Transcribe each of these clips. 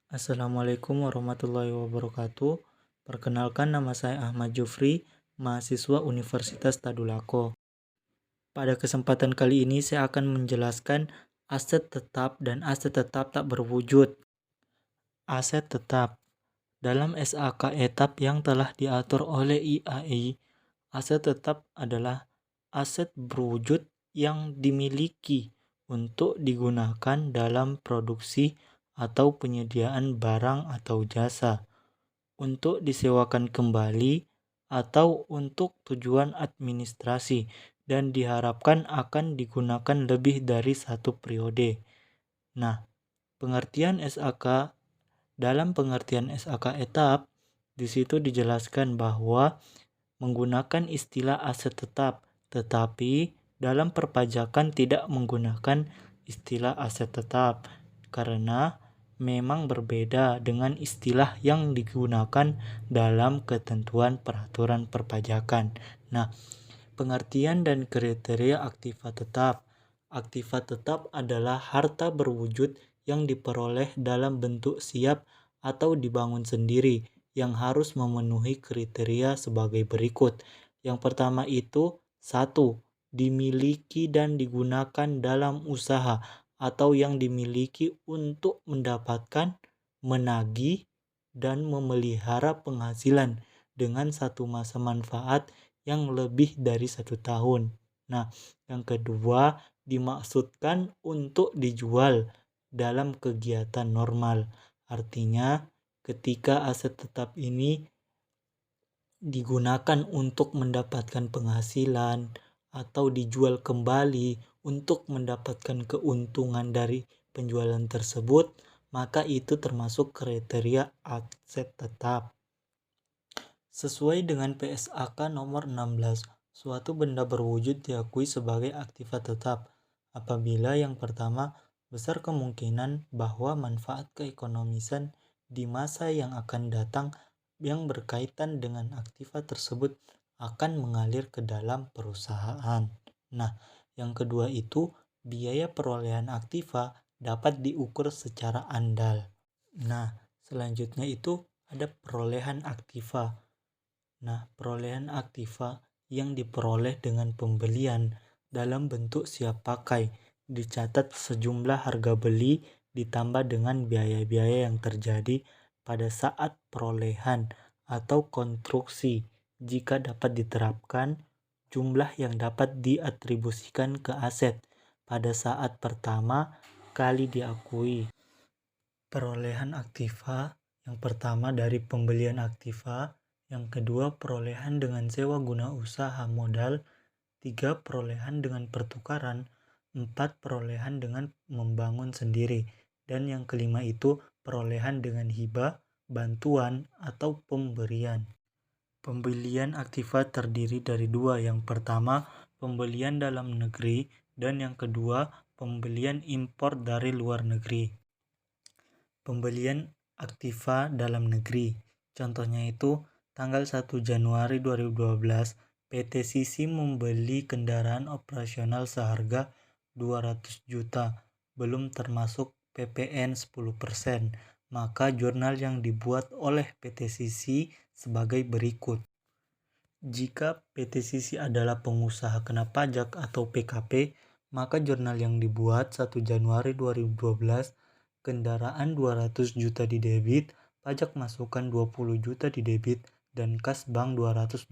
Assalamualaikum warahmatullahi wabarakatuh. Perkenalkan, nama saya Ahmad Jufri, mahasiswa Universitas Tadulako. Pada kesempatan kali ini saya akan menjelaskan aset tetap dan aset tetap tak berwujud. Aset tetap dalam SAK etap yang telah diatur oleh IAI, aset tetap adalah aset berwujud yang dimiliki untuk digunakan dalam produksi atau penyediaan barang atau jasa, untuk disewakan kembali, atau untuk tujuan administrasi, dan diharapkan akan digunakan lebih dari satu periode. Nah, dalam pengertian SAK etap, di situ dijelaskan bahwa menggunakan istilah aset tetap, tetapi dalam perpajakan tidak menggunakan istilah aset tetap karena memang berbeda dengan istilah yang digunakan dalam ketentuan peraturan perpajakan. Nah, pengertian dan kriteria aktiva tetap. Aktiva tetap adalah harta berwujud yang diperoleh dalam bentuk siap atau dibangun sendiri yang harus memenuhi kriteria sebagai berikut. Yang pertama itu, 1. Dimiliki dan digunakan dalam usaha atau yang dimiliki untuk mendapatkan, menagih, dan memelihara penghasilan dengan satu masa manfaat yang lebih dari 1 tahun. Nah, yang kedua, dimaksudkan untuk dijual dalam kegiatan normal. Artinya, ketika aset tetap ini digunakan untuk mendapatkan penghasilan atau dijual kembali untuk mendapatkan keuntungan dari penjualan tersebut, maka itu termasuk kriteria aset tetap. Sesuai dengan PSAK nomor 16, suatu benda berwujud diakui sebagai aktiva tetap apabila yang pertama, besar kemungkinan bahwa manfaat keekonomisan di masa yang akan datang yang berkaitan dengan aktiva tersebut akan mengalir ke dalam perusahaan. Nah, yang kedua itu biaya perolehan aktiva dapat diukur secara andal. Nah, selanjutnya itu ada perolehan aktiva. Nah, perolehan aktiva yang diperoleh dengan pembelian dalam bentuk siap pakai dicatat sejumlah harga beli ditambah dengan biaya-biaya yang terjadi pada saat perolehan atau konstruksi. Jika dapat diterapkan, jumlah yang dapat diatribusikan ke aset pada saat pertama kali diakui. Perolehan aktiva yang pertama dari pembelian aktiva, yang kedua perolehan dengan sewa guna usaha modal, 3 perolehan dengan pertukaran, 4 perolehan dengan membangun sendiri, dan yang kelima itu perolehan dengan hibah, bantuan, atau pemberian. Pembelian aktiva terdiri dari dua, yang pertama pembelian dalam negeri dan yang kedua pembelian impor dari luar negeri. Pembelian aktiva dalam negeri, contohnya itu tanggal 1 Januari 2012 PT Sisi membeli kendaraan operasional seharga 200 juta, belum termasuk PPN 10%, maka jurnal yang dibuat oleh PT Sisi sebagai berikut. Jika PT Sisi adalah pengusaha kena pajak atau PKP, maka jurnal yang dibuat 1 Januari 2012, kendaraan 200 juta di debit, pajak masukan 20 juta di debit, dan kas bank 220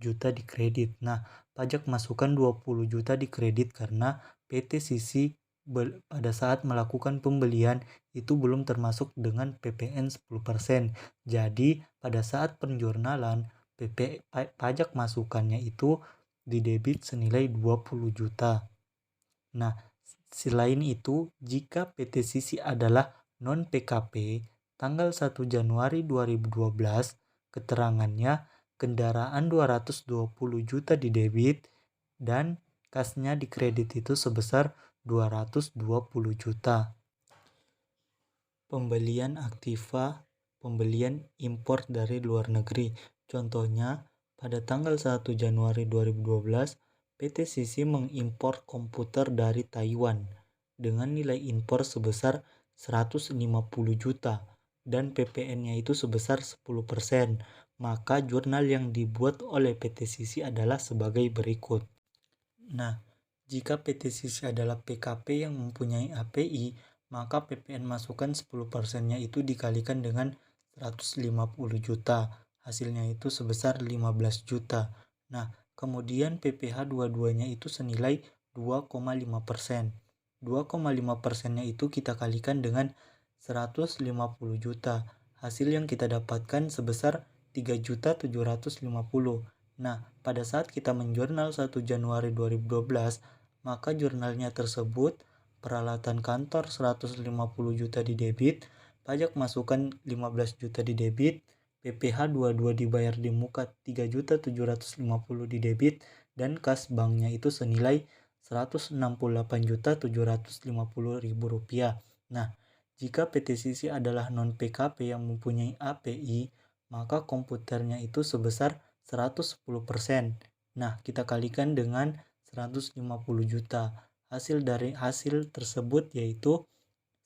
juta di kredit. Nah, pajak masukan 20 juta di kredit karena PT Sisi pada saat melakukan pembelian itu belum termasuk dengan PPN 10%. Jadi, pada saat penjurnalan, pajak masukannya itu didebit senilai 20 juta. Nah, selain itu, jika PT Sisi adalah non-PKP, tanggal 1 Januari 2012, keterangannya kendaraan 220 juta di debit dan kasnya di kredit itu sebesar 220 juta. Pembelian aktiva, pembelian impor dari luar negeri. Contohnya, pada tanggal 1 Januari 2012, PT Sisi mengimpor komputer dari Taiwan dengan nilai impor sebesar 150 juta dan PPN-nya itu sebesar 10%. Maka jurnal yang dibuat oleh PT Sisi adalah sebagai berikut. Nah, jika PT Sisi adalah PKP yang mempunyai API, maka PPN masukan 10%-nya itu dikalikan dengan 150 juta. Hasilnya itu sebesar 15 juta. Nah, kemudian PPh 22-nya itu senilai 2,5%. 2,5%-nya itu kita kalikan dengan 150 juta. Hasil yang kita dapatkan sebesar 3.750. Nah, pada saat kita menjurnal 1 Januari 2012, maka jurnalnya tersebut peralatan kantor 150 juta di debit, pajak masukan 15 juta di debit, PPh 22 dibayar di muka 3.750 di debit, dan kas banknya itu senilai Rp168.750.000. Nah, jika PT Sisi adalah non-PKP yang mempunyai API, maka komputernya itu sebesar 110%. Nah, kita kalikan dengan 150 juta. Hasil dari hasil tersebut yaitu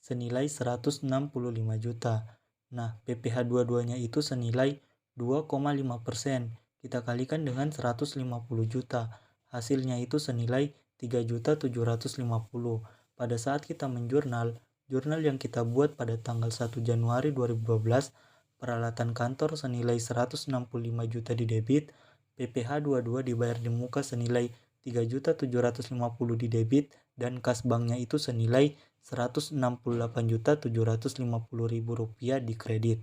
senilai 165 juta. Nah, PPh 22-nya itu senilai 2,5%. Kita kalikan dengan 150 juta. Hasilnya itu senilai 3.750. Pada saat kita menjurnal, jurnal yang kita buat pada tanggal 1 Januari 2012, peralatan kantor senilai 165 juta di debit, PPh 22 dibayar di muka senilai 3.750 di debit, dan kas banknya itu senilai Rp168.750.000 di kredit.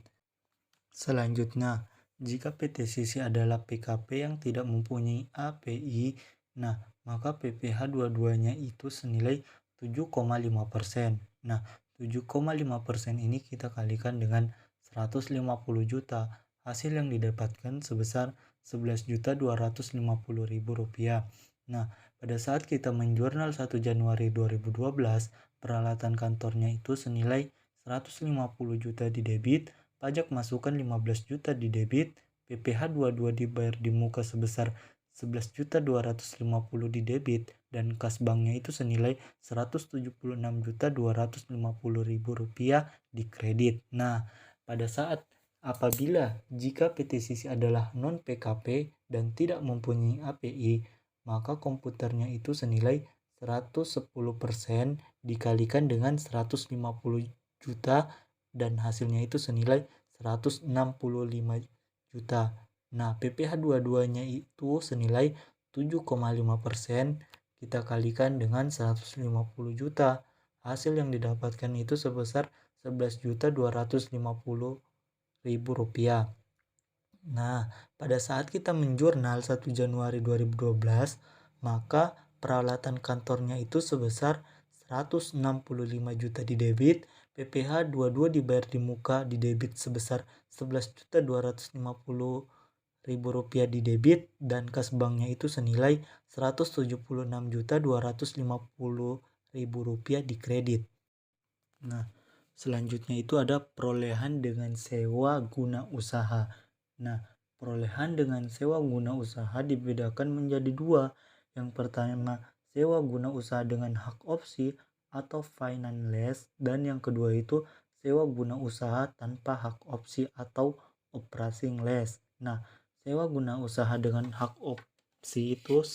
Selanjutnya, jika PT Sisi adalah PKP yang tidak mempunyai API, nah maka PPh 22-nya itu senilai 7,5%. Nah, 7,5% ini kita kalikan dengan 150 juta. Hasil yang didapatkan sebesar Rp11.250.000. Nah, pada saat kita menjurnal 1 Januari 2012, peralatan kantornya itu senilai 150 juta di debit, pajak masukan 15 juta di debit, PPh 22 dibayar di muka sebesar 11.250 di debit, dan kas banknya itu senilai Rp176.250.000 di kredit. Nah, pada saat apabila jika PT Sisi adalah non PKP dan tidak mempunyai API, maka komputernya itu senilai 110% dikalikan dengan 150 juta dan hasilnya itu senilai 165 juta. Nah, PPh 22-nya itu senilai 7,5%, kita kalikan dengan 150 juta. Hasil yang didapatkan itu sebesar Rp11.250.000. Nah, pada saat kita menjurnal 1 Januari 2012, maka peralatan kantornya itu sebesar 165 juta di debit, PPh 22 dibayar di muka di debit sebesar Rp11.250.000 di debit, dan kas banknya itu senilai Rp176.250.000 di kredit. Nah, selanjutnya itu ada perolehan dengan sewa guna usaha. Nah, perolehan dengan sewa guna usaha dibedakan menjadi dua. Yang pertama, sewa guna usaha dengan hak opsi atau finance lease, dan yang kedua itu sewa guna usaha tanpa hak opsi atau operating lease. Nah, sewa guna usaha dengan hak opsi itu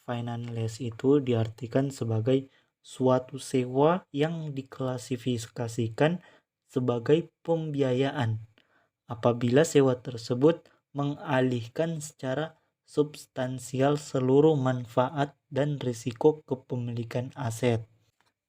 finance lease itu diartikan sebagai suatu sewa yang diklasifikasikan sebagai pembiayaan apabila sewa tersebut mengalihkan secara substansial seluruh manfaat dan risiko kepemilikan aset.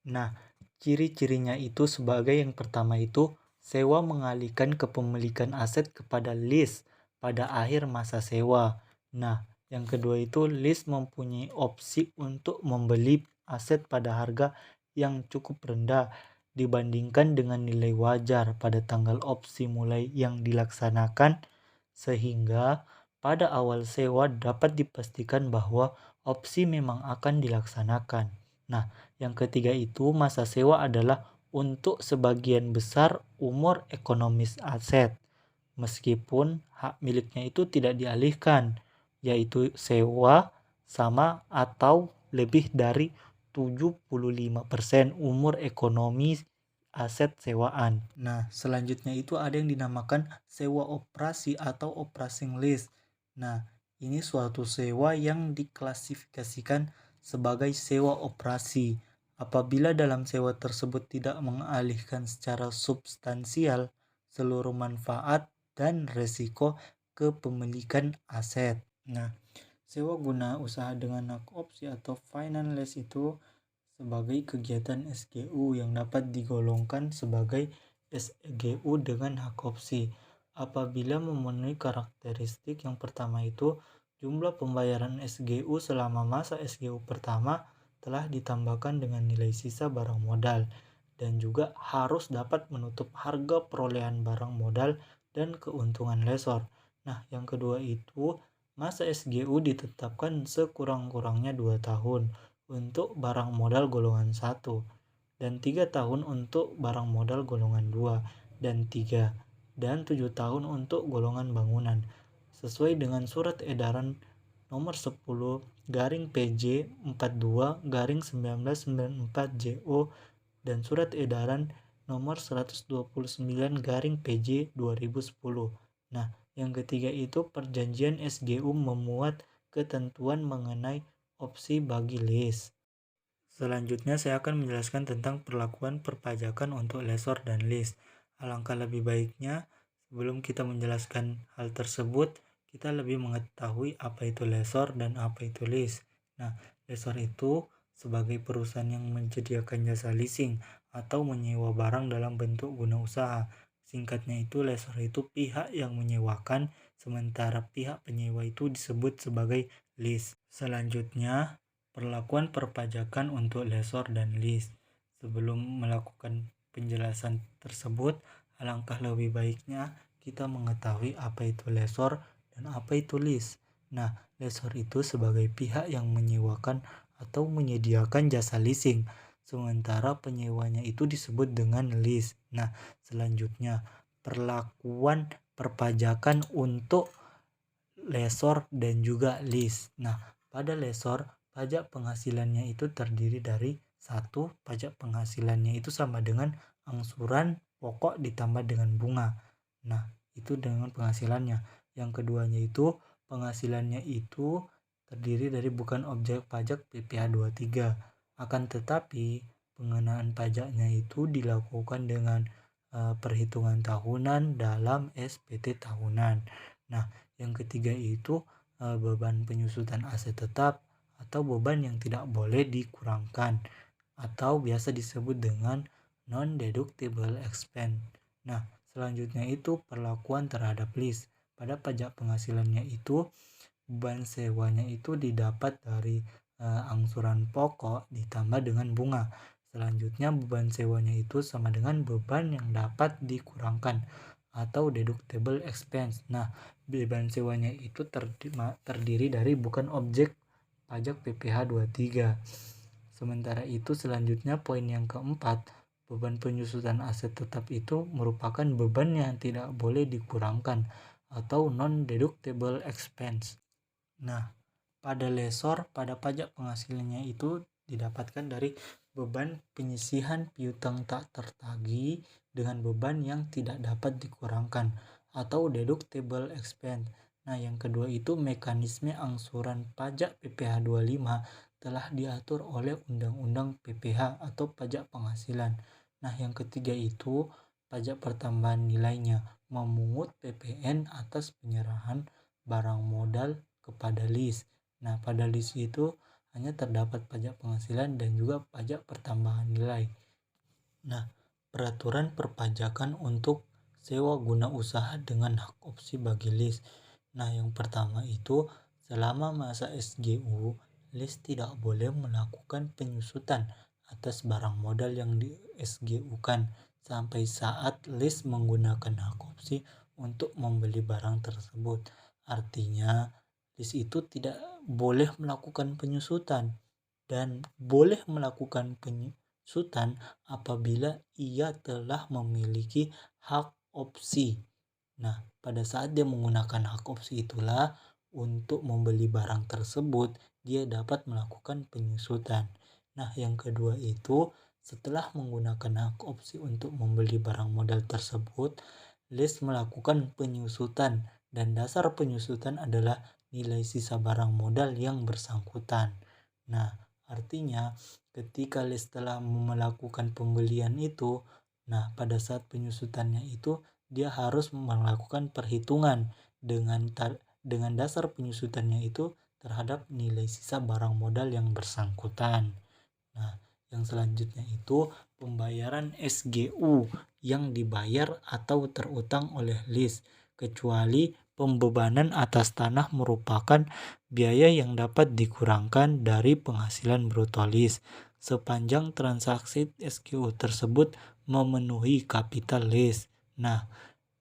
Nah, ciri-cirinya itu sebagai yang pertama itu sewa mengalihkan kepemilikan aset kepada lease pada akhir masa sewa. Nah, yang kedua itu lease mempunyai opsi untuk membeli aset pada harga yang cukup rendah dibandingkan dengan nilai wajar pada tanggal opsi mulai yang dilaksanakan, sehingga pada awal sewa dapat dipastikan bahwa opsi memang akan dilaksanakan. Nah, yang ketiga itu masa sewa adalah untuk sebagian besar umur ekonomis aset, meskipun hak miliknya itu tidak dialihkan, yaitu sewa sama atau lebih dari 75% umur ekonomi aset sewaan. Nah, selanjutnya itu ada yang dinamakan sewa operasi atau operating lease. Nah, ini suatu sewa yang diklasifikasikan sebagai sewa operasi. Apabila dalam sewa tersebut tidak mengalihkan secara substansial seluruh manfaat dan resiko kepemilikan aset. Nah, sewa guna usaha dengan hak opsi atau finance lease itu sebagai kegiatan SGU yang dapat digolongkan sebagai SGU dengan hak opsi apabila memenuhi karakteristik yang pertama itu jumlah pembayaran SGU selama masa SGU pertama telah ditambahkan dengan nilai sisa barang modal dan juga harus dapat menutup harga perolehan barang modal dan keuntungan lesor. Nah, yang kedua itu masa SGU ditetapkan sekurang-kurangnya 2 tahun untuk barang modal golongan 1 dan 3 tahun untuk barang modal golongan 2 dan 3 dan 7 tahun untuk golongan bangunan sesuai dengan surat edaran nomor 10 garing PJ 42 garing 1994 JO dan surat edaran nomor 129 garing PJ 2010. Nah, yang ketiga itu perjanjian SGU memuat ketentuan mengenai opsi bagi lease. Selanjutnya saya akan menjelaskan tentang perlakuan perpajakan untuk lessor dan lease. Alangkah lebih baiknya sebelum kita menjelaskan hal tersebut, kita lebih mengetahui apa itu lessor dan apa itu lease. Nah, lessor itu sebagai perusahaan yang menyediakan jasa leasing atau menyewa barang dalam bentuk guna usaha. Singkatnya itu lessor itu pihak yang menyewakan, sementara pihak penyewa itu disebut sebagai lease. Selanjutnya, perlakuan perpajakan untuk lessor dan lease. Sebelum melakukan penjelasan tersebut, alangkah lebih baiknya kita mengetahui apa itu lessor dan apa itu lease. Nah, lessor itu sebagai pihak yang menyewakan atau menyediakan jasa leasing, sementara penyewanya itu disebut dengan lease. Nah, selanjutnya perlakuan perpajakan untuk lessor dan juga lease. Nah, pada lessor pajak penghasilannya itu terdiri dari satu, pajak penghasilannya itu sama dengan angsuran pokok ditambah dengan bunga. Nah, itu dengan penghasilannya. Yang keduanya itu penghasilannya itu terdiri dari bukan objek pajak PPh 23. Akan tetapi pengenaan pajaknya itu dilakukan dengan perhitungan tahunan dalam SPT tahunan. Nah, yang ketiga itu beban penyusutan aset tetap atau beban yang tidak boleh dikurangkan atau biasa disebut dengan non-deductible expense. Nah, selanjutnya itu perlakuan terhadap lease. Pada pajak penghasilannya itu beban sewanya itu didapat dari angsuran pokok ditambah dengan bunga. Selanjutnya beban sewanya itu sama dengan beban yang dapat dikurangkan atau deductible expense. Nah, beban sewanya itu terdiri dari bukan objek pajak PPh 23. Sementara itu selanjutnya poin yang keempat, beban penyusutan aset tetap itu merupakan beban yang tidak boleh dikurangkan atau non-deductible expense. Nah, pada lessor, pada pajak penghasilannya itu didapatkan dari beban penyisihan piutang tak tertagih dengan beban yang tidak dapat dikurangkan atau deductible expense. Nah, yang kedua itu mekanisme angsuran pajak PPh 25 telah diatur oleh Undang-Undang PPh atau pajak penghasilan. Nah, yang ketiga itu pajak pertambahan nilainya memungut PPN atas penyerahan barang modal kepada lease. Nah, pada lease itu hanya terdapat pajak penghasilan dan juga pajak pertambahan nilai. Nah, peraturan perpajakan untuk sewa guna usaha dengan hak opsi bagi lease. Nah, yang pertama itu selama masa SGU, lease tidak boleh melakukan penyusutan atas barang modal yang di SGU-kan sampai saat lease menggunakan hak opsi untuk membeli barang tersebut. Artinya, lease itu tidak boleh melakukan penyusutan dan boleh melakukan penyusutan apabila ia telah memiliki hak opsi. Nah, pada saat dia menggunakan hak opsi itulah untuk membeli barang tersebut, dia dapat melakukan penyusutan. Nah, yang kedua itu Setelah menggunakan hak opsi untuk membeli barang modal tersebut, LIS melakukan penyusutan dan dasar penyusutan adalah nilai sisa barang modal yang bersangkutan. Nah, artinya ketika LIS telah melakukan pembelian itu, nah pada saat penyusutannya itu dia harus melakukan perhitungan dengan dasar penyusutannya itu terhadap nilai sisa barang modal yang bersangkutan. Nah, yang selanjutnya itu pembayaran SGU yang dibayar atau terutang oleh LIS, kecuali pembebanan atas tanah merupakan biaya yang dapat dikurangkan dari penghasilan bruto LIS sepanjang transaksi SGU tersebut memenuhi kapital LIS. Nah,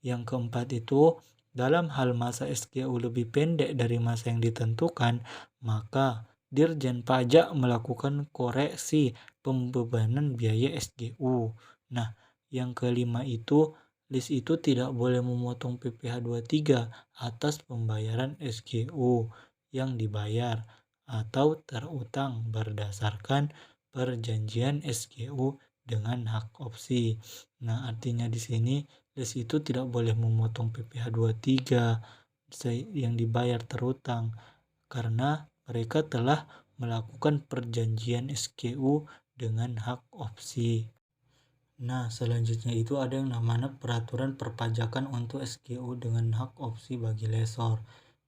yang keempat itu, dalam hal masa SGU lebih pendek dari masa yang ditentukan, maka Dirjen Pajak melakukan koreksi pembebanan biaya SGU. Nah, yang kelima itu, LIS itu tidak boleh memotong PPh 23 atas pembayaran SGU yang dibayar atau terutang berdasarkan perjanjian SGU dengan hak opsi. Nah, artinya di sini LIS itu tidak boleh memotong PPh 23 yang dibayar terutang karena mereka telah melakukan perjanjian SGU dengan hak opsi. Nah, selanjutnya itu ada yang namanya peraturan perpajakan untuk SGU dengan hak opsi bagi lesor.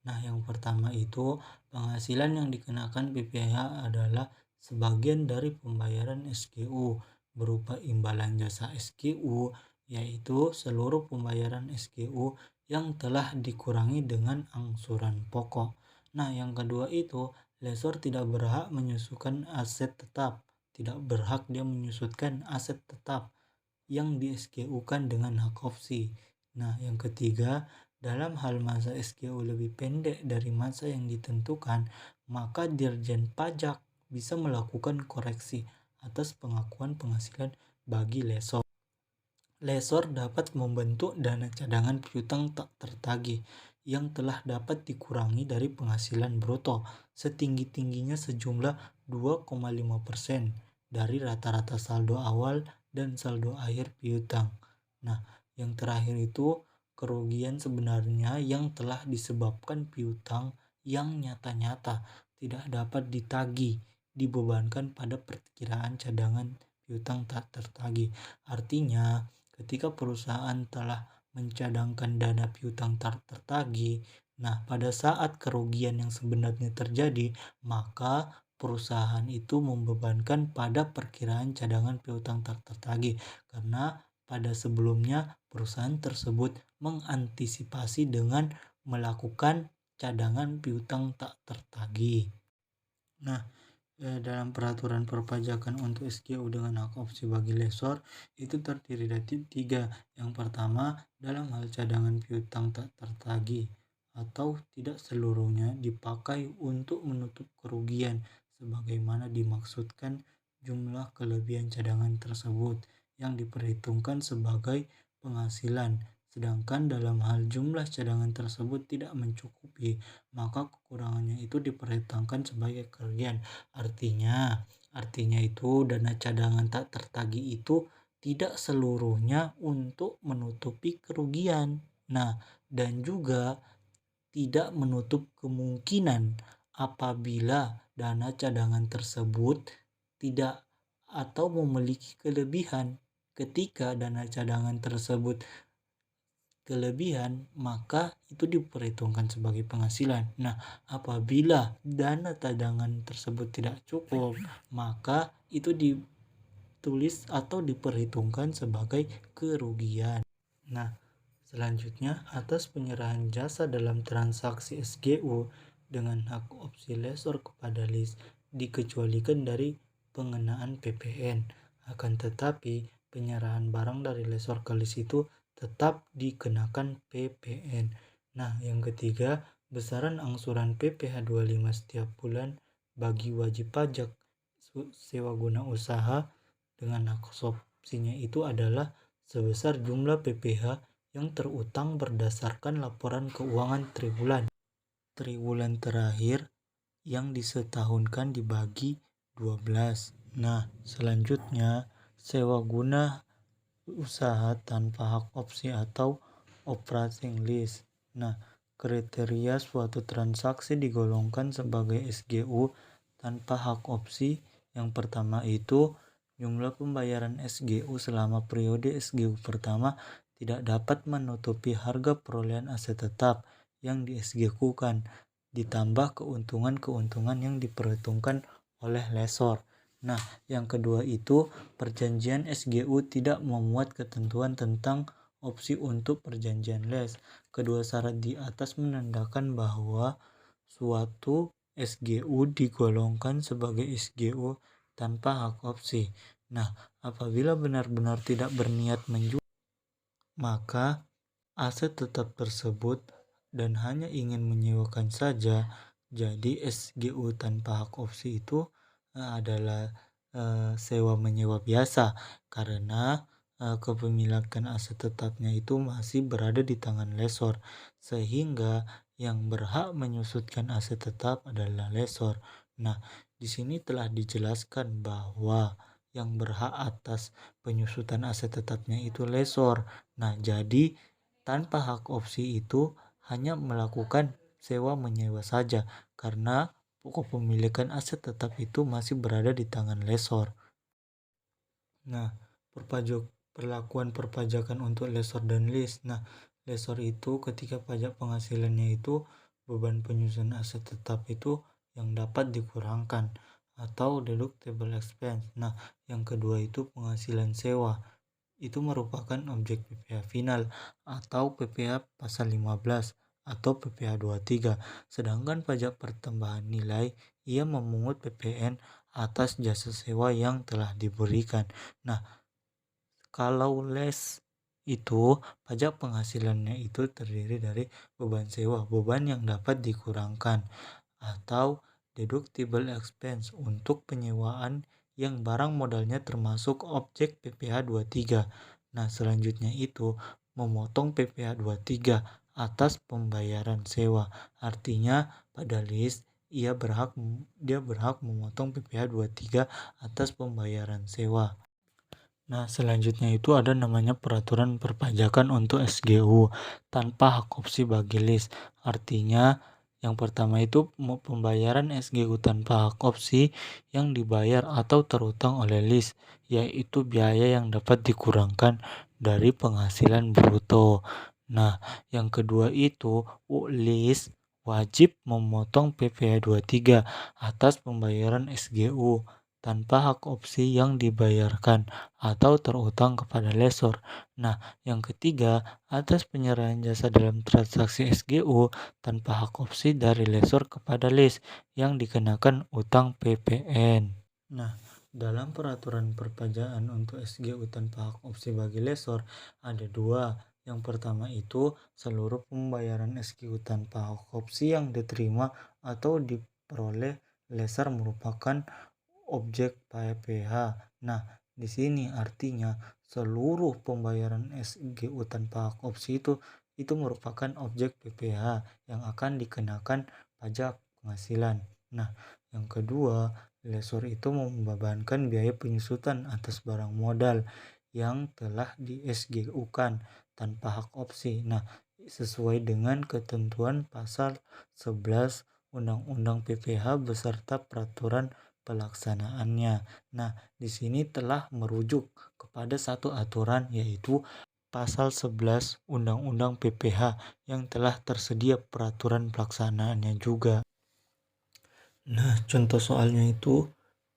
Nah, yang pertama itu penghasilan yang dikenakan PPh adalah sebagian dari pembayaran SGU berupa imbalan jasa SGU, yaitu seluruh pembayaran SGU yang telah dikurangi dengan angsuran pokok. Nah, yang kedua itu lesor tidak berhak menyusukan aset tetap. Tidak berhak dia menyusutkan aset tetap yang di-SGU-kan dengan hak opsi. Nah, yang ketiga, dalam hal masa SGU lebih pendek dari masa yang ditentukan, maka Dirjen Pajak bisa melakukan koreksi atas pengakuan penghasilan bagi lesor. Lesor dapat membentuk dana cadangan piutang tak tertagih yang telah dapat dikurangi dari penghasilan bruto setinggi-tingginya sejumlah 2,5% dari rata-rata saldo awal dan saldo akhir piutang. Nah, yang terakhir itu kerugian sebenarnya yang telah disebabkan piutang yang nyata-nyata tidak dapat ditagih dibebankan pada perkiraan cadangan piutang tak tertagih. Artinya, ketika perusahaan telah mencadangkan dana piutang tak tertagih, nah pada saat kerugian yang sebenarnya terjadi, maka perusahaan itu membebankan pada perkiraan cadangan piutang tak tertagih karena pada sebelumnya perusahaan tersebut mengantisipasi dengan melakukan cadangan piutang tak tertagih. Nah, dalam peraturan perpajakan untuk SGU dengan hak opsi bagi lesor itu terdiri dari 3. Yang pertama, dalam hal cadangan piutang tak tertagih atau tidak seluruhnya dipakai untuk menutup kerugian sebagaimana dimaksudkan jumlah kelebihan cadangan tersebut yang diperhitungkan sebagai penghasilan. Sedangkan dalam hal jumlah cadangan tersebut tidak mencukupi, maka kekurangannya itu diperhitungkan sebagai kerugian. Artinya itu dana cadangan tak tertagih itu tidak seluruhnya untuk menutupi kerugian. Nah, dan juga tidak menutup kemungkinan apabila dana cadangan tersebut tidak atau memiliki kelebihan. Ketika dana cadangan tersebut kelebihan, maka itu diperhitungkan sebagai penghasilan. Nah, apabila dana cadangan tersebut tidak cukup, maka itu ditulis atau diperhitungkan sebagai kerugian. Nah, selanjutnya atas penyerahan jasa dalam transaksi SGU dengan hak opsi lesor kepada LIS dikecualikan dari pengenaan PPN. Akan tetapi penyerahan barang dari lesor ke LIS itu tetap dikenakan PPN. Nah, yang ketiga, besaran angsuran PPh 25 setiap bulan bagi wajib pajak sewa guna usaha dengan hak opsinya itu adalah sebesar jumlah PPh yang terutang berdasarkan laporan keuangan triwulan terakhir yang disetahunkan dibagi 12. Nah, selanjutnya sewa guna usaha tanpa hak opsi atau operating lease. Nah, kriteria suatu transaksi digolongkan sebagai SGU tanpa hak opsi. Yang pertama itu jumlah pembayaran SGU selama periode SGU pertama tidak dapat menutupi harga perolehan aset tetap yang di SGU-kan, ditambah keuntungan-keuntungan yang diperhitungkan oleh lessor. Nah, yang kedua itu perjanjian SGU tidak memuat ketentuan tentang opsi untuk perjanjian lease. Kedua syarat di atas menandakan bahwa suatu SGU digolongkan sebagai SGU tanpa hak opsi. Nah, apabila benar-benar tidak berniat menjual, maka aset tetap tersebut dan hanya ingin menyewakan saja, jadi SGU tanpa hak opsi itu adalah sewa menyewa biasa, karena kepemilikan aset tetapnya itu masih berada di tangan lessor, sehingga yang berhak menyusutkan aset tetap adalah lessor. Nah, di sini telah dijelaskan bahwa yang berhak atas penyusutan aset tetapnya itu lessor. Nah, jadi tanpa hak opsi itu hanya melakukan sewa menyewa saja, karena kepemilikan aset tetap itu masih berada di tangan lessor. Nah, perlakuan perpajakan untuk lessor dan lease. Nah, lessor itu ketika pajak penghasilannya itu beban penyusunan aset tetap itu yang dapat dikurangkan atau deductible expense. Nah, yang kedua itu penghasilan sewa. Itu merupakan objek PPh final atau PPh pasal 15 atau PPh 23. Sedangkan pajak pertambahan nilai ia memungut PPN atas jasa sewa yang telah diberikan. Nah, kalau les itu pajak penghasilannya itu terdiri dari beban sewa, beban yang dapat dikurangkan, atau deductible expense untuk penyewaan yang barang modalnya termasuk objek PPh 23. Nah, selanjutnya itu memotong PPh 23 atas pembayaran sewa. Artinya pada list dia berhak memotong PPh 23 atas pembayaran sewa. Nah, selanjutnya itu ada namanya peraturan perpajakan untuk SGU tanpa hak opsi bagi list. Artinya yang pertama itu pembayaran SGU tanpa hak opsi yang dibayar atau terutang oleh list, yaitu biaya yang dapat dikurangkan dari penghasilan bruto. Nah, yang kedua itu list wajib memotong PPh 23 atas pembayaran SGU tanpa hak opsi yang dibayarkan atau terutang kepada lessor. Nah, yang ketiga, atas penyerahan jasa dalam transaksi SGU tanpa hak opsi dari lessor kepada list yang dikenakan utang PPN. Nah, dalam peraturan perpajakan untuk SGU tanpa hak opsi bagi lessor ada dua. Yang pertama itu seluruh pembayaran SGU tanpa hak opsi yang diterima atau diperoleh lessor merupakan objek PPh. Nah, di sini artinya seluruh pembayaran SGU tanpa hak opsi itu merupakan objek PPh yang akan dikenakan pajak penghasilan. Nah, yang kedua, lessor itu membebankan biaya penyusutan atas barang modal yang telah di SGU-kan tanpa hak opsi. Nah, sesuai dengan ketentuan pasal 11 Undang-Undang PPh beserta peraturan pelaksanaannya. Nah, di sini telah merujuk kepada satu aturan, yaitu pasal 11 Undang-Undang PPh yang telah tersedia peraturan pelaksanaannya juga. Nah, contoh soalnya itu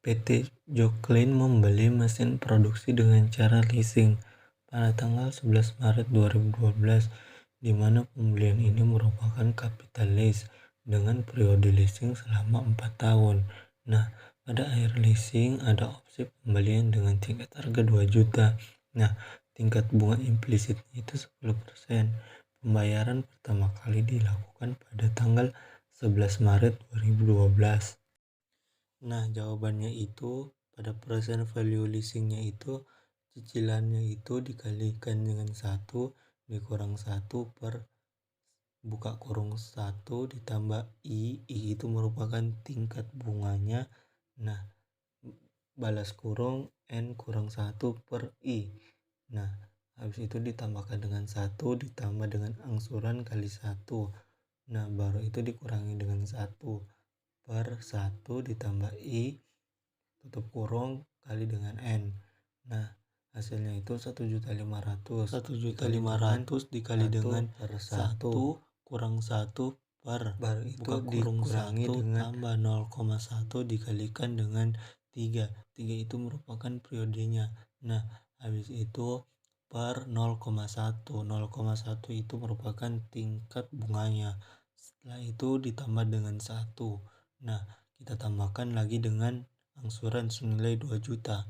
PT Jokline membeli mesin produksi dengan cara leasing pada tanggal 11 Maret 2012, di mana pembelian ini merupakan capital lease dengan periode leasing selama 4 tahun. Nah, pada akhir leasing ada opsi pembelian dengan tingkat harga 2 juta. Nah, tingkat bunga implisitnya itu 10%. Pembayaran pertama kali dilakukan pada tanggal 11 Maret 2012. Nah, jawabannya itu pada present value leasingnya itu cicilannya itu dikalikan dengan 1 dikurang 1 per buka kurung 1 ditambah I itu merupakan tingkat bunganya. Nah, balas kurung N kurang 1 per I. Nah, habis itu ditambahkan dengan 1 ditambah dengan angsuran kali 1. Nah, baru itu dikurangi dengan 1 per 1 ditambah I tutup kurung kali dengan N. Nah, hasilnya itu 1.500.000. 1.500.000 dikali dengan per 1 kurang 1 per baru itu dikurangi dengan tambah 0,1 dikalikan dengan 3. 3 itu merupakan periodenya. Nah, habis itu per 0,1. 0,1 itu merupakan tingkat bunganya. Setelah itu ditambah dengan 1. Nah, kita tambahkan lagi dengan angsuran senilai 2 juta.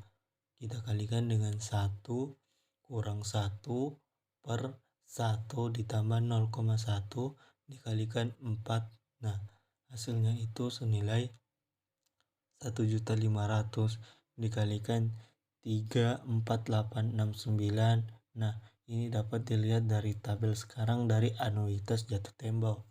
Kita kalikan dengan 1 kurang 1 per 1 ditambah 0,1 dikalikan 4. Nah, hasilnya itu senilai 1.500.000 dikalikan 34869. Nah, ini dapat dilihat dari tabel sekarang dari anuitas jatuh tempo.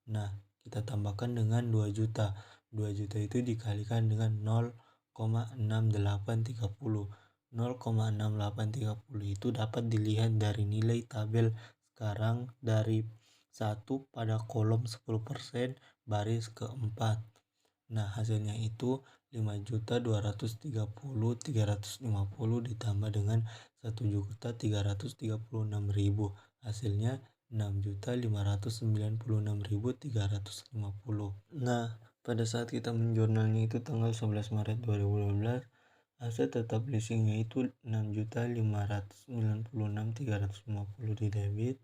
Nah, kita tambahkan dengan 2 juta. 2 juta itu dikalikan dengan 0,6830. 0,6830 itu dapat dilihat dari nilai tabel sekarang dari 1 pada kolom 10% baris keempat. Nah, hasilnya itu 5.230.350 ditambah dengan 1.336.000. Hasilnya 6.596.350. Nah, pada saat kita menjurnalnya itu tanggal 11 Maret 2012, aset tetap leasingnya itu 6.596.350 di debit.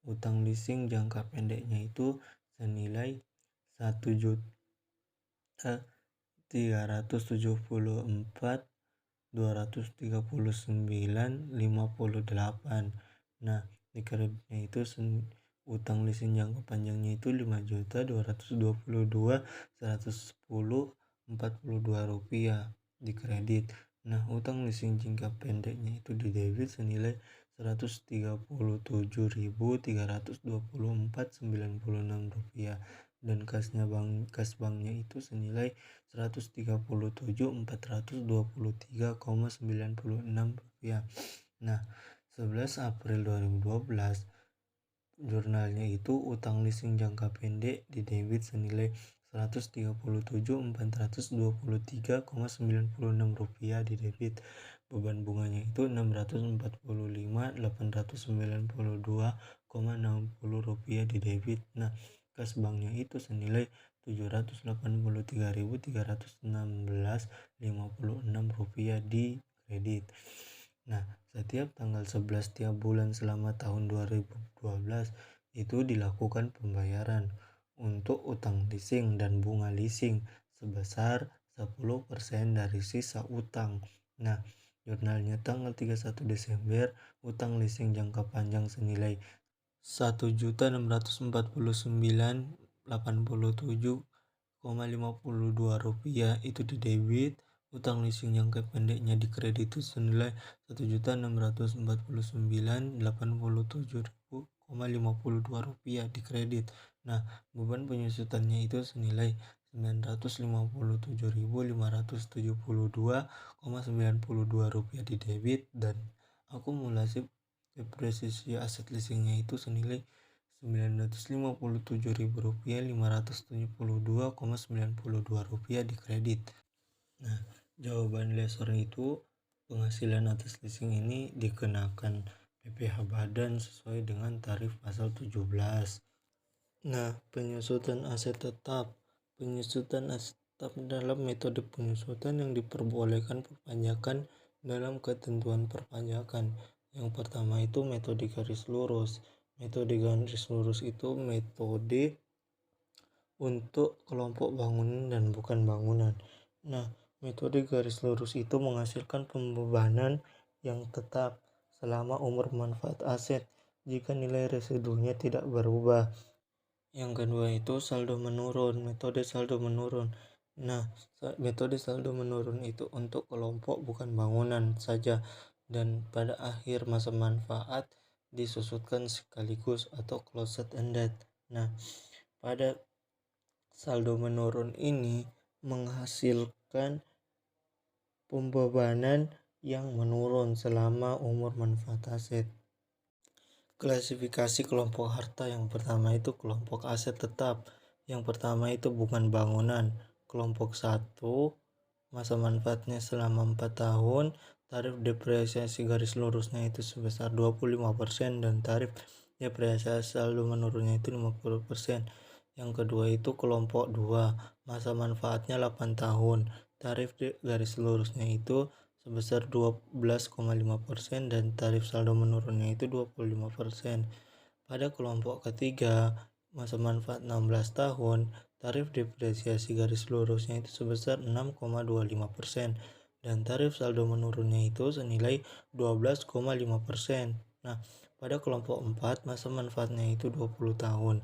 Utang leasing jangka pendeknya itu senilai 1.374.239.58. Nah, di kreditnya itu utang leasing jangka panjangnya itu 5.222.110.42 rupiah di kredit. Nah, utang leasing jangka pendeknya itu di debit senilai 137.324.96 rupiah, dan kas banknya itu senilai 137.423,96 rupiah. Nah, 11 April 2012 jurnalnya itu utang leasing jangka pendek di debit senilai 137.423,96 rupiah di debit. Beban bunganya itu 645.892,60 rupiah di debit. Nah, kas banknya itu senilai 783.316,56 rupiah di kredit. Nah, setiap tanggal 11 tiap bulan selama tahun 2012 itu dilakukan pembayaran untuk utang leasing dan bunga leasing sebesar 10% dari sisa utang. Nah, jurnalnya tanggal 31 Desember, utang leasing jangka panjang senilai 1.649.87,52 rupiah itu di debit. Utang leasing jangka pendeknya di kredit itu senilai 1.649.87,52 rupiah di kredit. Nah, beban penyusutannya itu senilai 950.572,92 rupiah di debit, dan akumulasi depresiasi aset leasingnya itu senilai 950.000 rupiah 572,92 rupiah di kredit. Nah, jawaban lesor itu penghasilan atas leasing ini dikenakan PPh badan sesuai dengan tarif pasal 17. Nah, penyusutan aset tetap. Penyusutan aset tetap dalam metode penyusutan yang diperbolehkan perpajakan dalam ketentuan perpajakan. Yang pertama itu metode garis lurus. Metode garis lurus itu metode untuk kelompok bangunan dan bukan bangunan. Nah, metode garis lurus itu menghasilkan pembebanan yang tetap selama umur manfaat aset jika nilai residunya tidak berubah. Yang kedua itu saldo menurun, metode saldo menurun. Nah, metode saldo menurun itu untuk kelompok bukan bangunan saja, dan pada akhir masa manfaat disusutkan sekaligus atau closed ended. Nah, pada saldo menurun ini menghasilkan pembebanan yang menurun selama umur manfaat aset. Klasifikasi kelompok harta yang pertama itu kelompok aset tetap. Yang pertama itu bukan bangunan. Kelompok 1, masa manfaatnya selama 4 tahun, tarif depresiasi garis lurusnya itu sebesar 25% dan tarif depresiasi saldo menurunnya itu 50%. Yang kedua itu kelompok 2, masa manfaatnya 8 tahun, tarif garis lurusnya itu sebesar 12,5% dan tarif saldo menurunnya itu 25%. Pada kelompok ketiga, masa manfaat 16 tahun, tarif depresiasi garis lurusnya itu sebesar 6,25% dan tarif saldo menurunnya itu senilai 12,5%. Nah, pada kelompok 4, masa manfaatnya itu 20 tahun,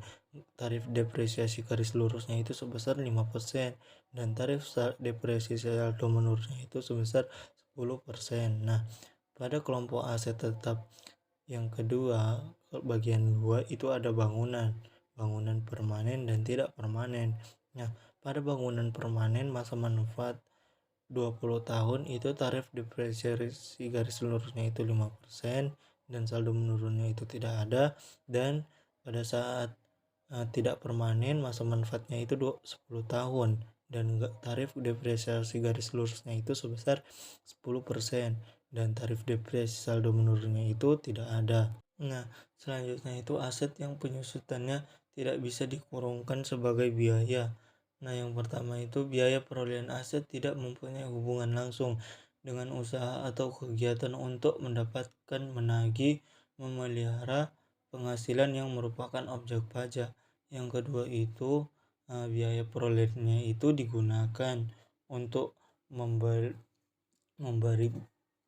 tarif depresiasi garis lurusnya itu sebesar 5% dan tarif depresiasi saldo menurunnya itu sebesar 10%. Nah, pada kelompok aset tetap yang kedua, bagian 2 itu ada bangunan permanen dan tidak permanen. Nah, pada bangunan permanen masa manfaat 20 tahun itu tarif depresiasi garis lurusnya itu 5% dan saldo menurunnya itu tidak ada, dan pada saat tidak permanen masa manfaatnya itu 10 tahun dan tarif depresiasi garis lurusnya itu sebesar 10% dan tarif depresiasi saldo menurunnya itu tidak ada. Nah, selanjutnya itu aset yang penyusutannya tidak bisa dikurungkan sebagai biaya. Nah, yang pertama itu biaya perolehan aset tidak mempunyai hubungan langsung dengan usaha atau kegiatan untuk mendapatkan, menagih, memelihara penghasilan yang merupakan objek pajak. Yang kedua itu biaya perolehannya itu digunakan untuk memberi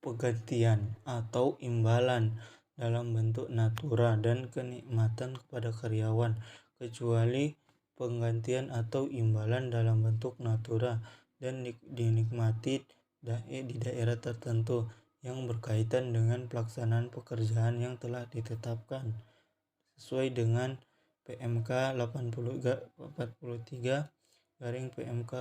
penggantian atau imbalan dalam bentuk natura dan kenikmatan kepada karyawan, kecuali penggantian atau imbalan dalam bentuk natura dan dinikmati di daerah tertentu yang berkaitan dengan pelaksanaan pekerjaan yang telah ditetapkan sesuai dengan PMK 43 garing PMK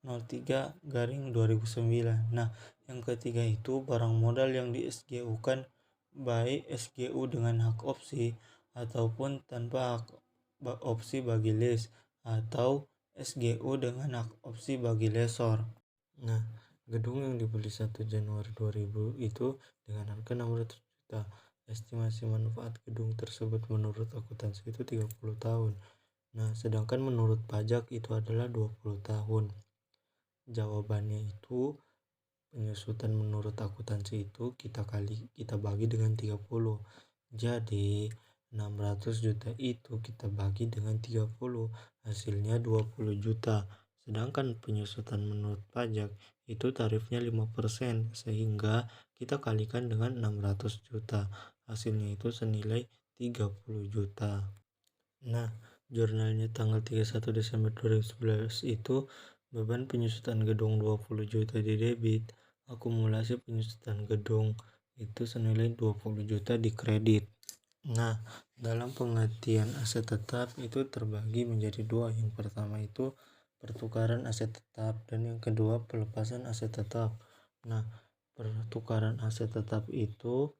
03 garing 2009. Nah, yang ketiga itu barang modal yang di SGU-kan, baik SGU dengan hak opsi ataupun tanpa hak opsi bagi lease, atau SGU dengan hak opsi bagi lesor. Nah, gedung yang dibeli 1 Januari 2000 itu dengan harga 600 juta. Estimasi manfaat gedung tersebut menurut akuntansi itu 30 tahun. Nah, sedangkan menurut pajak itu adalah 20 tahun. Jawabannya itu penyusutan menurut akuntansi itu kita bagi dengan 30. Jadi 600 juta itu kita bagi dengan 30, hasilnya 20 juta. Sedangkan penyusutan menurut pajak itu tarifnya 5%, sehingga kita kalikan dengan 600 juta. Hasilnya itu senilai 30 juta. Nah, jurnalnya tanggal 31 Desember 2011 itu beban penyusutan gedung 20 juta di debit, akumulasi penyusutan gedung itu senilai 20 juta di kredit. Nah, dalam pengertian aset tetap itu terbagi menjadi dua. Yang pertama itu pertukaran aset tetap dan yang kedua pelepasan aset tetap. Nah, pertukaran aset tetap itu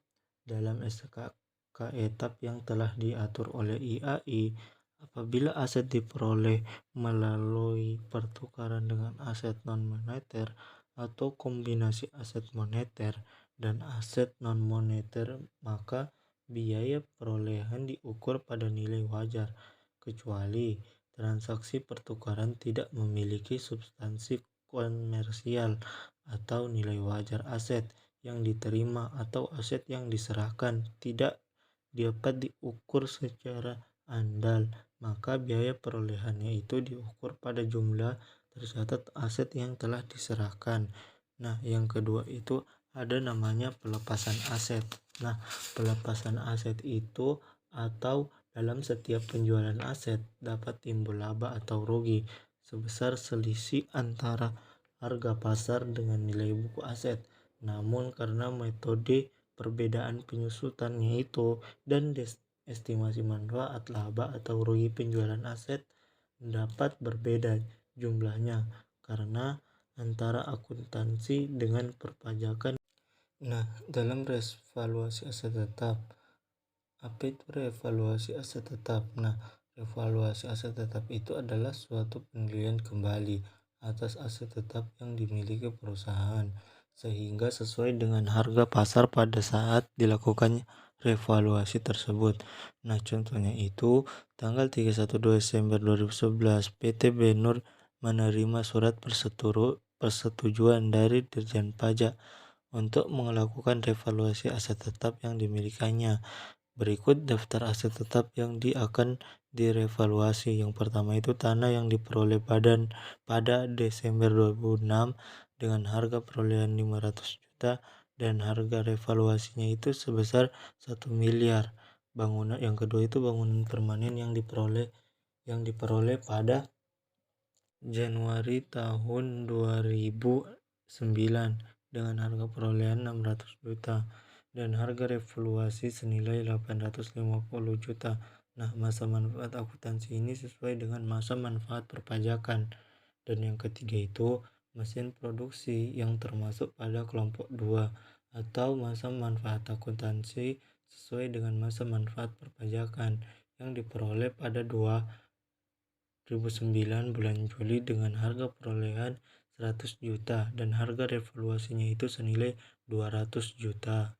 dalam SKK etap yang telah diatur oleh IAI, apabila aset diperoleh melalui pertukaran dengan aset non-moneter atau kombinasi aset moneter dan aset non-moneter, maka biaya perolehan diukur pada nilai wajar, kecuali transaksi pertukaran tidak memiliki substansi komersial atau nilai wajar aset yang diterima atau aset yang diserahkan tidak dapat diukur secara andal, maka biaya perolehannya itu diukur pada jumlah tercatat aset yang telah diserahkan. Nah, yang kedua itu ada namanya pelepasan aset. Nah, pelepasan aset itu atau dalam setiap penjualan aset dapat timbul laba atau rugi sebesar selisih antara harga pasar dengan nilai buku aset. Namun karena metode perbedaan penyusutannya itu dan estimasi manfaat laba atau rugi penjualan aset dapat berbeda jumlahnya, karena antara akuntansi dengan perpajakan. Nah, dalam revaluasi aset tetap, apa itu revaluasi aset tetap? Nah, revaluasi aset tetap itu adalah suatu penilaian kembali atas aset tetap yang dimiliki perusahaan, sehingga sesuai dengan harga pasar pada saat dilakukannya revaluasi tersebut. Nah, contohnya itu tanggal 31 Desember 2011 PT Benur menerima surat persetujuan dari Dirjen Pajak untuk melakukan revaluasi aset tetap yang dimilikinya. Berikut daftar aset tetap yang akan direvaluasi. Yang pertama itu tanah yang diperoleh pada Desember 2006 dengan harga perolehan 500 juta dan harga revaluasinya itu sebesar 1 miliar. Bangunan yang kedua itu bangunan permanen yang diperoleh pada Januari tahun 2009 dengan harga perolehan 600 juta dan harga revaluasi senilai 850 juta. Nah, masa manfaat akuntansi ini sesuai dengan masa manfaat perpajakan. Dan yang ketiga itu mesin produksi yang termasuk pada kelompok 2 atau masa manfaat akuntansi sesuai dengan masa manfaat perpajakan yang diperoleh pada 2009 bulan Juli dengan harga perolehan 100 juta dan harga revaluasinya itu senilai 200 juta.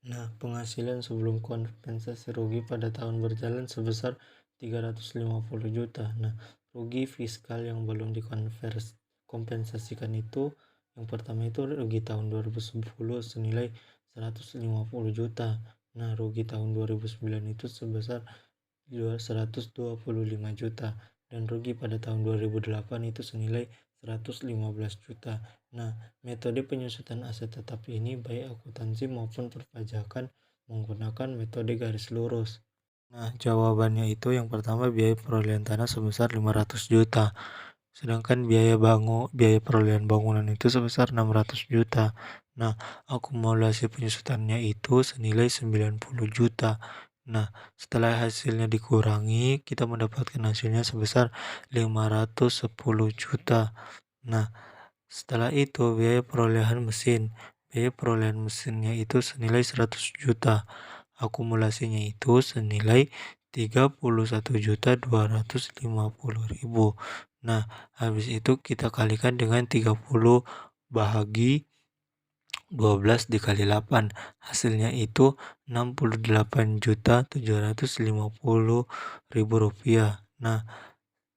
Nah, penghasilan sebelum kompensasi rugi pada tahun berjalan sebesar 350 juta. Nah, rugi fiskal yang belum dikompensasikan itu yang pertama itu rugi tahun 2010 senilai 150 juta. Nah, rugi tahun 2009 itu sebesar 125 juta dan rugi pada tahun 2008 itu senilai 115 juta. Nah, metode penyusutan aset tetap ini baik akuntansi maupun perpajakan menggunakan metode garis lurus. Nah, jawabannya itu yang pertama biaya perolehan tanah sebesar 500 juta. Sedangkan biaya perolehan bangunan itu sebesar 600 juta. Nah, akumulasi penyusutannya itu senilai 90 juta. Nah, setelah hasilnya dikurangi, kita mendapatkan hasilnya sebesar 510 juta. Nah, setelah itu biaya perolehan mesin. Biaya perolehan mesinnya itu senilai 100 juta. Akumulasinya itu senilai 31.250.000. Nah, habis itu kita kalikan dengan 30 bahagi 12 dikali 8. Hasilnya itu 68.750.000 rupiah. Nah,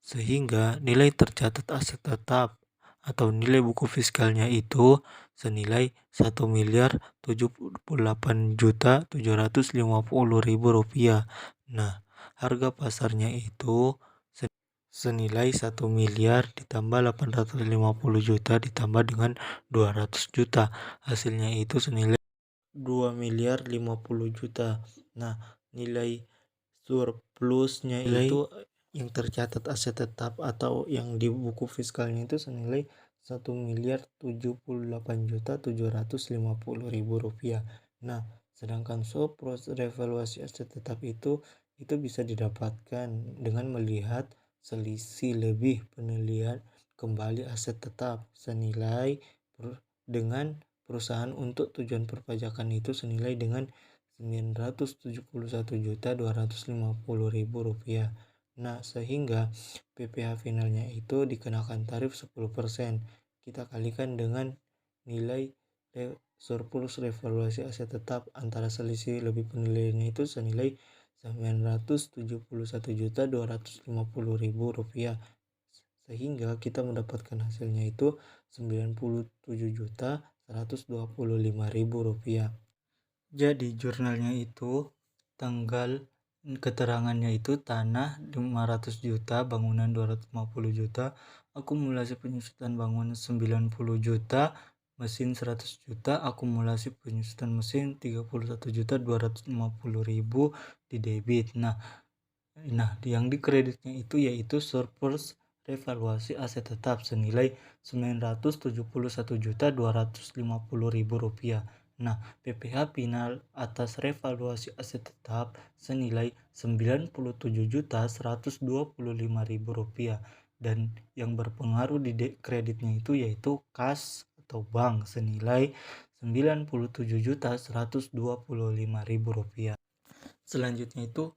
sehingga nilai tercatat aset tetap atau nilai buku fiskalnya itu senilai 1.078.750.000 rupiah. Nah, harga pasarnya itu senilai 1 miliar ditambah 850 juta ditambah dengan 200 juta. Hasilnya itu senilai 2 miliar 50 juta. Nah, nilai surplusnya itu yang tercatat aset tetap atau yang di buku fiskalnya itu senilai 1.078.750.000 rupiah. Nah, sedangkan surplus revaluasi aset tetap itu bisa didapatkan dengan melihat selisih lebih penilaian kembali aset tetap senilai dengan perusahaan untuk tujuan perpajakan itu senilai dengan 971.250.000 rupiah. Nah, sehingga PPh finalnya itu dikenakan tarif 10%. Kita kalikan dengan nilai surplus revaluasi aset tetap antara selisih lebih penilaiannya itu senilai 971.250.000 rupiah. Sehingga kita mendapatkan hasilnya itu 97.125.000 rupiah. Jadi jurnalnya itu keterangannya itu tanah 500 juta, bangunan 250 juta, akumulasi penyusutan bangunan 90 juta, mesin 100 juta, akumulasi penyusutan mesin 31.250.000 di debit. Nah, yang di kreditnya itu yaitu surplus revaluasi aset tetap senilai 971.250.000 rupiah. Nah, PPh final atas revaluasi aset tetap senilai 97.125.000 rupiah. dan yang berpengaruh di kreditnya itu yaitu kas atau bank senilai Rp97.125.000. Selanjutnya itu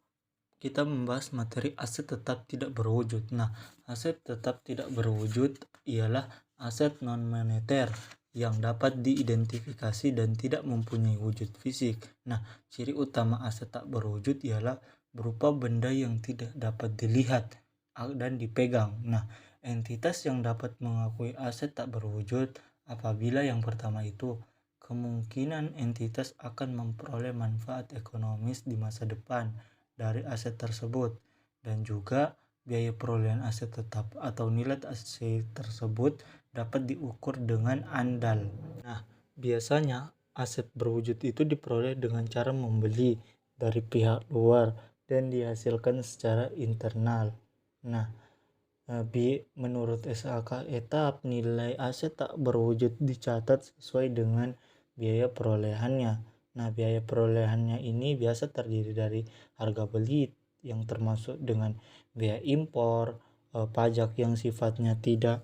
kita membahas materi aset tetap tidak berwujud. Nah, aset tetap tidak berwujud ialah aset non-moneter yang dapat diidentifikasi dan tidak mempunyai wujud fisik. Nah, ciri utama aset tak berwujud ialah berupa benda yang tidak dapat dilihat dan dipegang. Nah, entitas yang dapat mengakui aset tak berwujud apabila yang pertama itu kemungkinan entitas akan memperoleh manfaat ekonomis di masa depan dari aset tersebut, dan juga biaya perolehan aset tetap atau nilai aset tersebut dapat diukur dengan andal. Nah, biasanya aset berwujud itu diperoleh dengan cara membeli dari pihak luar dan dihasilkan secara internal. Nah, menurut SAK etap, nilai aset tak berwujud dicatat sesuai dengan biaya perolehannya. Nah, biaya perolehannya ini biasa terdiri dari harga beli yang termasuk dengan biaya impor, pajak yang sifatnya tidak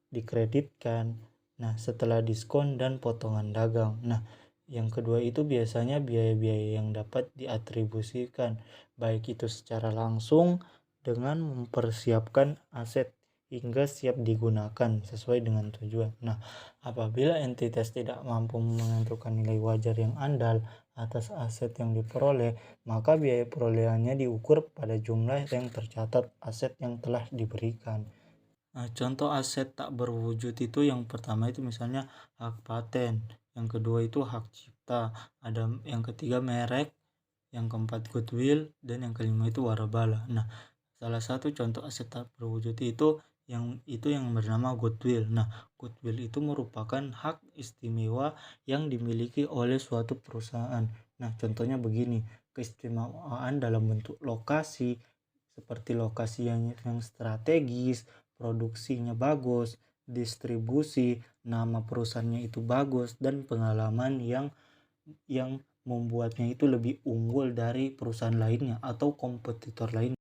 dikreditkan. Nah, setelah diskon dan potongan dagang. Nah, yang kedua itu biasanya biaya-biaya yang dapat diatribusikan, baik itu secara langsung dengan mempersiapkan aset hingga siap digunakan sesuai dengan tujuan. Nah, apabila entitas tidak mampu menentukan nilai wajar yang andal atas aset yang diperoleh, maka biaya perolehannya diukur pada jumlah yang tercatat aset yang telah diberikan. Nah, contoh aset tak berwujud itu yang pertama itu misalnya hak paten, yang kedua itu hak cipta, ada yang ketiga merek, yang keempat goodwill, dan yang kelima itu warabala. Nah, salah satu contoh aset tak berwujud itu yang bernama goodwill. Nah, goodwill itu merupakan hak istimewa yang dimiliki oleh suatu perusahaan. Nah, contohnya begini, keistimewaan dalam bentuk lokasi, seperti lokasi yang strategis, produksinya bagus, distribusi, nama perusahaannya itu bagus, dan pengalaman yang membuatnya itu lebih unggul dari perusahaan lainnya atau kompetitor lain.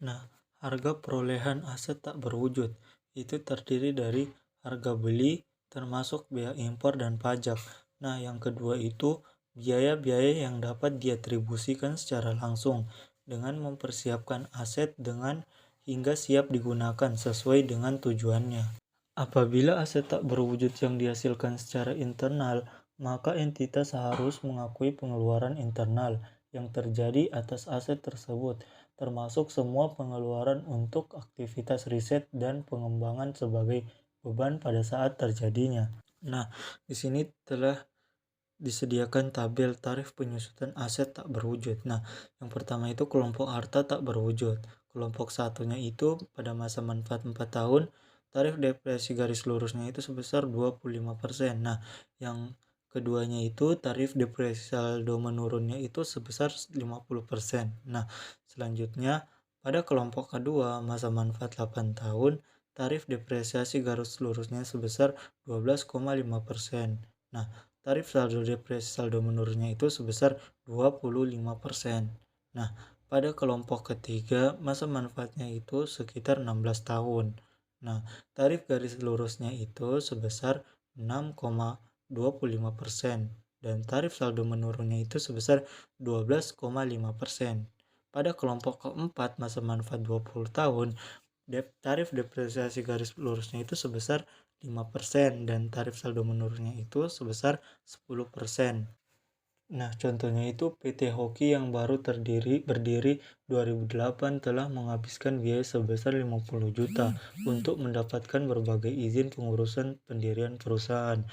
Nah, harga perolehan aset tak berwujud itu terdiri dari harga beli termasuk biaya impor dan pajak. Nah, yang kedua itu biaya-biaya yang dapat diatribusikan secara langsung dengan mempersiapkan aset dengan hingga siap digunakan sesuai dengan tujuannya. Apabila aset tak berwujud yang dihasilkan secara internal, maka entitas harus mengakui pengeluaran internal yang terjadi atas aset tersebut, termasuk semua pengeluaran untuk aktivitas riset dan pengembangan sebagai beban pada saat terjadinya. Nah, di sini telah disediakan tabel tarif penyusutan aset tak berwujud. Nah, yang pertama itu kelompok harta tak berwujud. Kelompok satunya itu pada masa manfaat 4 tahun, tarif depresi garis lurusnya itu sebesar 25%. Nah, yang keduanya itu tarif depresi saldo menurunnya itu sebesar 50%. Nah, selanjutnya pada kelompok kedua masa manfaat 8 tahun, tarif depresiasi garis lurusnya sebesar 12,5%. Nah, tarif saldo depresi saldo menurunnya itu sebesar 25%. Nah, pada kelompok ketiga, masa manfaatnya itu sekitar 16 tahun. Nah, tarif garis lurusnya itu sebesar 6,25% dan tarif saldo menurunnya itu sebesar 12,5%. Pada kelompok keempat, masa manfaat 20 tahun, tarif depresiasi garis lurusnya itu sebesar 5% dan tarif saldo menurunnya itu sebesar 10%. Nah, contohnya itu PT Hoki yang baru berdiri 2008 telah menghabiskan biaya sebesar 50 juta untuk mendapatkan berbagai izin pengurusan pendirian perusahaan.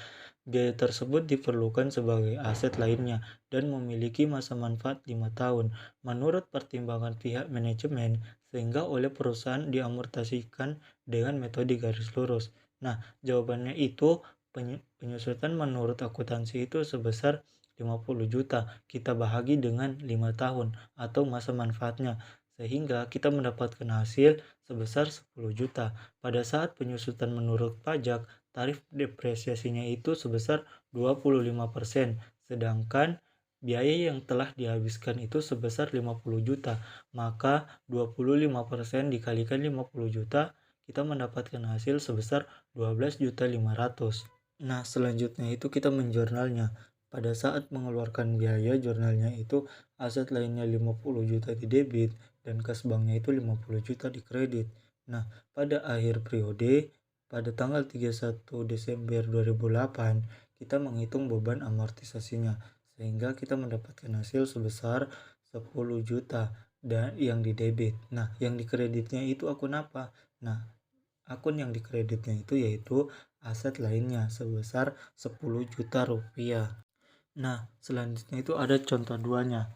Biaya tersebut diperlukan sebagai aset lainnya dan memiliki masa manfaat 5 tahun menurut pertimbangan pihak manajemen, sehingga oleh perusahaan diamortasikan dengan metode garis lurus. Nah, jawabannya itu penyusutan menurut akuntansi itu sebesar 50 juta kita bahagi dengan 5 tahun atau masa manfaatnya, sehingga kita mendapatkan hasil sebesar 10 juta. Pada saat penyusutan menurut pajak, tarif depresiasinya itu sebesar 25%, sedangkan biaya yang telah dihabiskan itu sebesar 50 juta. Maka 25% dikalikan 50 juta, kita mendapatkan hasil sebesar 12.500.000. Nah, selanjutnya itu kita menjurnalnya. Pada saat mengeluarkan biaya, jurnalnya itu aset lainnya 50 juta di debit dan kas banknya itu 50 juta di kredit. Nah, pada akhir periode, pada tanggal 31 Desember 2008, kita menghitung beban amortisasinya, sehingga kita mendapatkan hasil sebesar 10 juta dan yang di debit. Nah, yang di kreditnya itu akun apa? Nah, akun yang di kreditnya itu yaitu aset lainnya sebesar 10 juta rupiah. Nah, selanjutnya itu ada contoh duanya.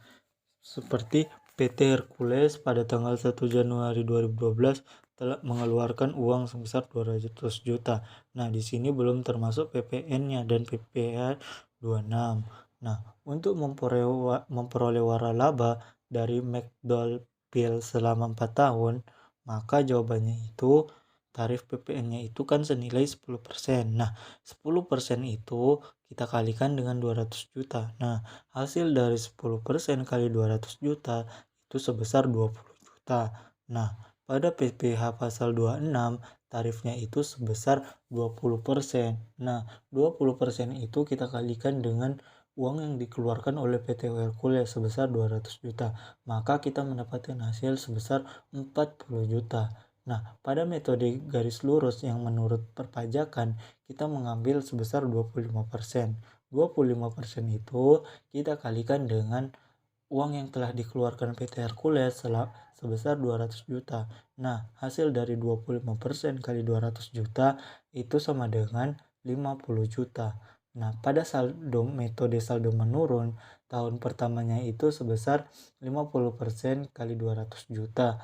Seperti PT Hercules pada tanggal 1 Januari 2012 telah mengeluarkan uang sebesar 200 juta. Nah, di sini belum termasuk PPN-nya dan PPh 26. Nah, untuk memperoleh waralaba dari McDowell Pil selama 4 tahun, maka jawabannya itu tarif PPN-nya itu kan senilai 10%. Nah, 10% itu kita kalikan dengan 200 juta. Nah, hasil dari 10% kali 200 juta itu sebesar 20 juta. Nah, pada PPh pasal 26 tarifnya itu sebesar 20%. Nah, 20% itu kita kalikan dengan uang yang dikeluarkan oleh PT Hercules sebesar 200 juta. Maka kita mendapatkan hasil sebesar 40 juta. Nah, pada metode garis lurus yang menurut perpajakan, kita mengambil sebesar 25%. 25% itu kita kalikan dengan uang yang telah dikeluarkan PT Hercules sebesar 200 juta. Nah, hasil dari 25% kali 200 juta itu sama dengan 50 juta. Nah, pada metode saldo menurun, tahun pertamanya itu sebesar 50% kali 200 juta.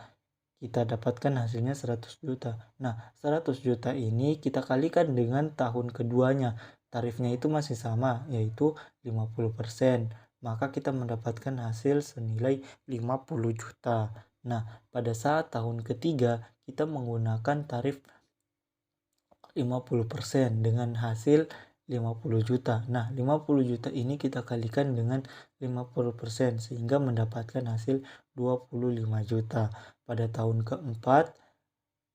Kita dapatkan hasilnya 100 juta. Nah, 100 juta ini kita kalikan dengan tahun keduanya. Tarifnya itu masih sama, yaitu 50%. Maka kita mendapatkan hasil senilai 50 juta. Nah, pada saat tahun ketiga, kita menggunakan tarif 50% dengan hasil 50 juta. Nah, 50 juta ini kita kalikan dengan 50% sehingga mendapatkan hasil 25 juta. Pada tahun keempat,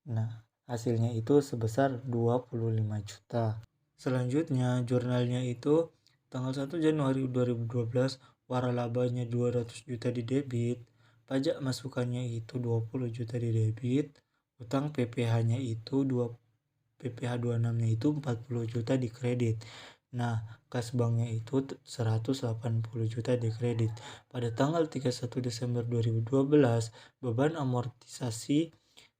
nah hasilnya itu sebesar 25 juta. Selanjutnya, jurnalnya itu tanggal 1 Januari 2012, waralabanya 200 juta di debit, pajak masukannya itu 20 juta di debit, utang PPh-nya itu PPh 26-nya itu 40 juta di kredit. Nah, kas banknya itu 180 juta di kredit. Pada tanggal 31 Desember 2012, beban amortisasi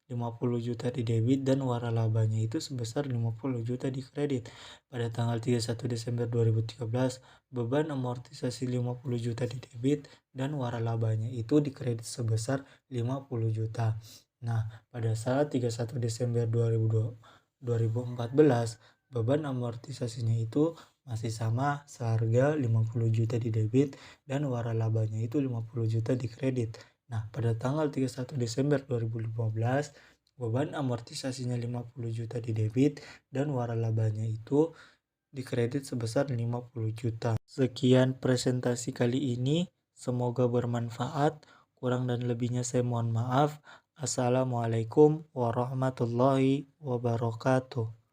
50 juta di debit dan waralabanya itu sebesar 50 juta di kredit. Pada tanggal 31 Desember 2013, beban amortisasi 50 juta di debit dan waralabanya itu di kredit sebesar 50 juta. Nah, pada saat 31 Desember 2014, beban amortisasinya itu masih sama seharga 50 juta di debit dan waralabanya itu 50 juta di kredit. Nah, pada tanggal 31 Desember 2015, beban amortisasinya 50 juta di debit dan waralabanya itu di kredit sebesar 50 juta. Sekian presentasi kali ini, semoga bermanfaat. Kurang dan lebihnya saya mohon maaf. Assalamualaikum warahmatullahi wabarakatuh.